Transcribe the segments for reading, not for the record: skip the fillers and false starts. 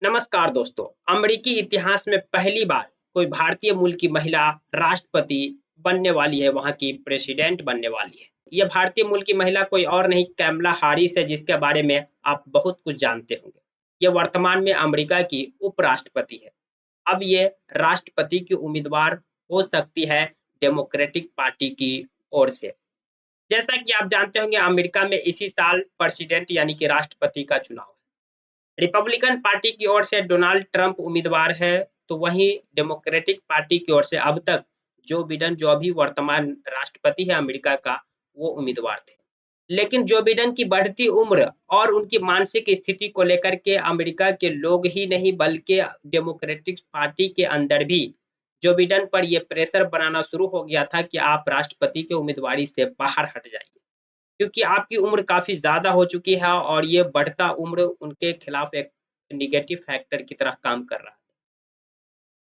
नमस्कार दोस्तों। अमेरिकी इतिहास में पहली बार कोई भारतीय मूल की महिला राष्ट्रपति बनने वाली है, वहां की प्रेसिडेंट बनने वाली है। यह भारतीय मूल की महिला कोई और नहीं, कैमला हारिस है, जिसके बारे में आप बहुत कुछ जानते होंगे। यह वर्तमान में अमेरिका की उपराष्ट्रपति है। अब ये राष्ट्रपति की उम्मीदवार हो सकती है डेमोक्रेटिक पार्टी की ओर से। जैसा कि आप जानते होंगे, अमेरिका में इसी साल प्रेसिडेंट यानी कि राष्ट्रपति का चुनाव है। रिपब्लिकन पार्टी की ओर से डोनाल्ड ट्रंप उम्मीदवार है, तो वहीं डेमोक्रेटिक पार्टी की ओर से अब तक जो बिडेन, जो अभी वर्तमान राष्ट्रपति है अमेरिका का, वो उम्मीदवार थे। लेकिन जो बिडेन की बढ़ती उम्र और उनकी मानसिक स्थिति को लेकर के अमेरिका के लोग ही नहीं बल्कि डेमोक्रेटिक पार्टी के अंदर भी जो बिडेन पर ये प्रेशर बनाना शुरू हो गया था कि आप राष्ट्रपति की उम्मीदवारी से बाहर हट जाइए। क्योंकि आपकी उम्र काफ़ी ज़्यादा हो चुकी है और ये बढ़ता उम्र उनके खिलाफ एक नेगेटिव फैक्टर की तरह काम कर रहा है।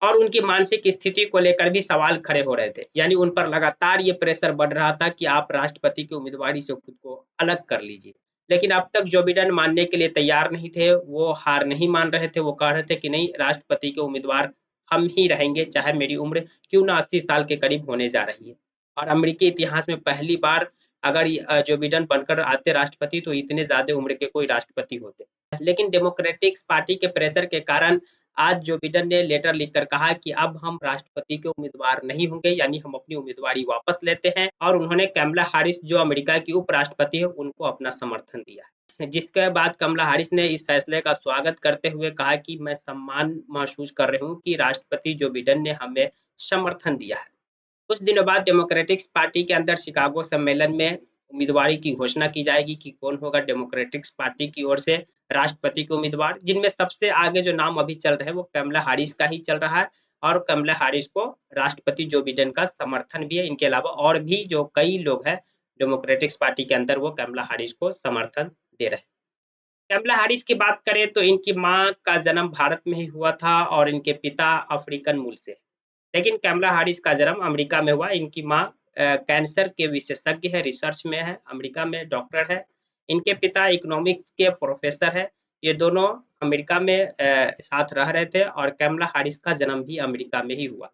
और उनकी मानसिक स्थिति को लेकर भी सवाल खड़े हो रहे थे। यानी उन पर लगातार ये प्रेशर बढ़ रहा था कि आप राष्ट्रपति की उम्मीदवारी से खुद को अलग कर लीजिए। लेकिन अब तक जो बिडेन मानने के लिए तैयार नहीं थे, वो हार नहीं मान रहे थे। वो कह रहे थे कि नहीं, राष्ट्रपति के उम्मीदवार हम ही रहेंगे, चाहे मेरी उम्र क्यों ना 80 साल के करीब होने जा रही है। और अमेरिकी इतिहास में पहली बार अगर जो बिडेन बनकर आते राष्ट्रपति, तो इतने ज़्यादा उम्र के कोई राष्ट्रपति होते। लेकिन डेमोक्रेटिक्स पार्टी के प्रेशर के कारण आज जो बिडेन ने लेटर लिखकर कहा कि अब हम राष्ट्रपति के उम्मीदवार नहीं होंगे, यानी हम अपनी उम्मीदवारी वापस लेते हैं। और उन्होंने कमला हैरिस, जो अमेरिका की उपराष्ट्रपति है, उनको अपना समर्थन दिया है। जिसके बाद कमला हैरिस ने इस फैसले का स्वागत करते हुए कहा कि मैं सम्मान महसूस कर रही हूँ कि राष्ट्रपति जो बिडेन ने हमें समर्थन दिया है। कुछ दिनों बाद डेमोक्रेटिक्स पार्टी के अंदर शिकागो सम्मेलन में उम्मीदवारी की घोषणा की जाएगी कि कौन होगा डेमोक्रेटिक्स पार्टी की ओर से राष्ट्रपति के उम्मीदवार, जिनमें सबसे आगे जो नाम अभी चल रहे हैं वो कमला हैरिस का ही चल रहा है। और कमला हैरिस को राष्ट्रपति जो बिडेन का समर्थन भी है। इनके अलावा और भी जो कई लोग हैं डेमोक्रेटिक्स पार्टी के अंदर, वो कमला हैरिस को समर्थन दे रहे हैं। कमला हैरिस की बात करें तो इनकी माँ का जन्म भारत में ही हुआ था और इनके पिता अफ्रीकन मूल से। लेकिन कमला हैरिस का जन्म अमेरिका में हुआ। इनकी माँ कैंसर के विशेषज्ञ है, रिसर्च में है, अमेरिका में डॉक्टर है। इनके पिता इकोनॉमिक्स के प्रोफेसर है। ये दोनों अमेरिका में साथ रह रहे थे और कमला हैरिस का जन्म भी अमेरिका में ही हुआ।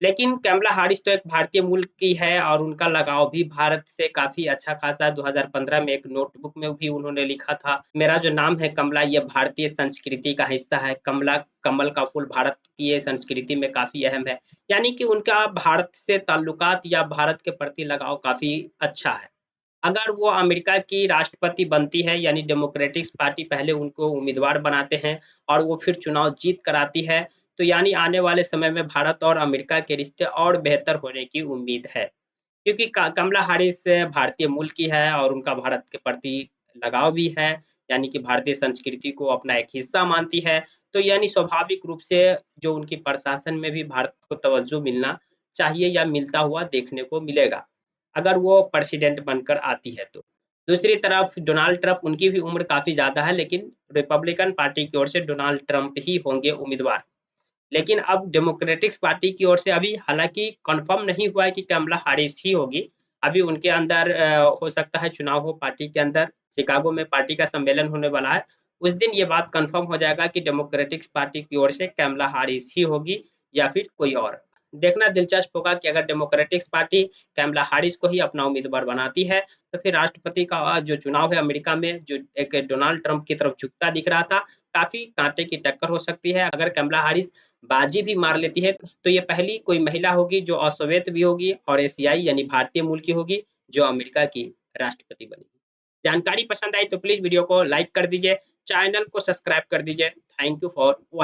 लेकिन कमला हैरिस तो एक भारतीय मूल की है और उनका लगाव भी भारत से काफ़ी अच्छा खासा 2015 में एक नोटबुक में भी उन्होंने लिखा था, मेरा जो नाम है कमला, ये भारतीय संस्कृति का हिस्सा है। कमला, कमल का फूल भारत की ये संस्कृति में काफ़ी अहम है। यानी कि उनका भारत से ताल्लुकात या भारत के प्रति लगाव काफ़ी अच्छा है। अगर वो अमेरिका की राष्ट्रपति बनती है, यानी डेमोक्रेटिक्स पार्टी पहले उनको उम्मीदवार बनाते हैं और वो फिर चुनाव जीत कर आती है, तो यानी आने वाले समय में भारत और अमेरिका के रिश्ते और बेहतर होने की उम्मीद है। क्योंकि क कमला हैरिस भारतीय मूल की है और उनका भारत के प्रति लगाव भी है, यानी कि भारतीय संस्कृति को अपना एक हिस्सा मानती है। तो यानी स्वाभाविक रूप से जो उनकी प्रशासन में भी भारत को तवज्जो मिलना चाहिए या मिलता हुआ देखने को मिलेगा, अगर वो प्रेसिडेंट बनकर आती है तो। दूसरी तरफ डोनाल्ड ट्रंप, उनकी भी उम्र काफ़ी ज़्यादा है, लेकिन रिपब्लिकन पार्टी की ओर से डोनाल्ड ट्रंप ही होंगे उम्मीदवार। लेकिन अब डेमोक्रेटिक्स पार्टी की ओर से अभी हालाँकि कन्फर्म नहीं हुआ है कि कमला हैरिस ही होगी। अभी उनके अंदर हो सकता है चुनाव हो पार्टी के अंदर, शिकागो में पार्टी का सम्मेलन होने वाला है। उस दिन ये बात कन्फर्म हो जाएगा कि डेमोक्रेटिक्स पार्टी की ओर से कमला हैरिस ही होगी या फिर कोई और। देखना दिलचस्प होगा कि अगर डेमोक्रेटिक्स पार्टी कमला हैरिस को ही अपना उम्मीदवार बनाती है, तो फिर राष्ट्रपति का जो चुनाव है अमेरिका में, जो एक डोनाल्ड ट्रंप की तरफ झुकता दिख रहा था, काफ़ी काँटे की टक्कर हो सकती है। अगर कमला हैरिस बाजी भी मार लेती है, तो ये पहली कोई महिला होगी जो अश्वेत भी होगी और एशियाई यानी भारतीय मूल की होगी, जो अमेरिका की राष्ट्रपति बनेगी। जानकारी पसंद आई तो प्लीज़ वीडियो को लाइक कर दीजिए, चैनल को सब्सक्राइब कर दीजिए। Thank you for watching.